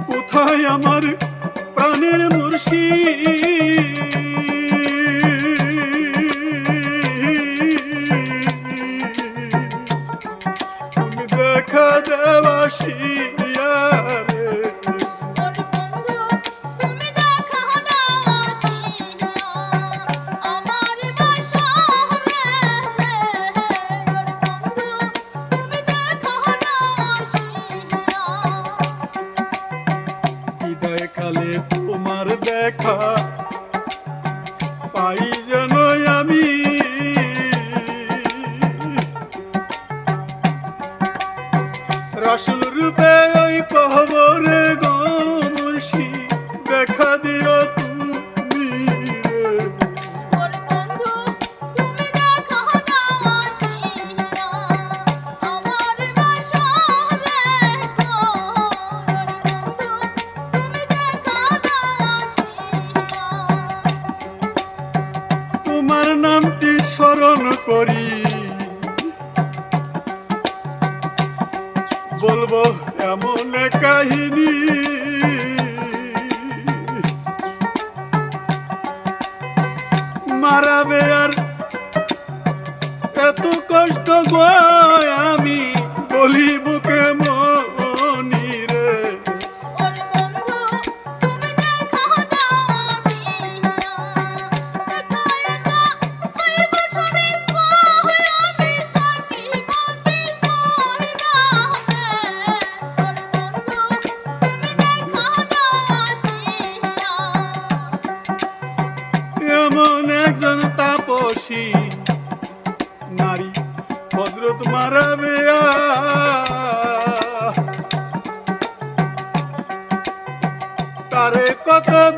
কোথায় আমার প্রাণের মুর্শিদ, তুমি দেখা দেওয়াশিয়া রে। কালে তোমার দেখা পাই যেন আমি, রাসূল রূপে ওই কবরে গো মুর্শিদ দেখা দিও তুমি রে। তোমার নামটি স্মরণ করি, বলবো এমন কাহিনী, মারাবে আর এত কষ্ট গো আমি বলিব কেমনি রে। এমন একজন তাপসী নারী হযরত মারাবিয়া, তারে কত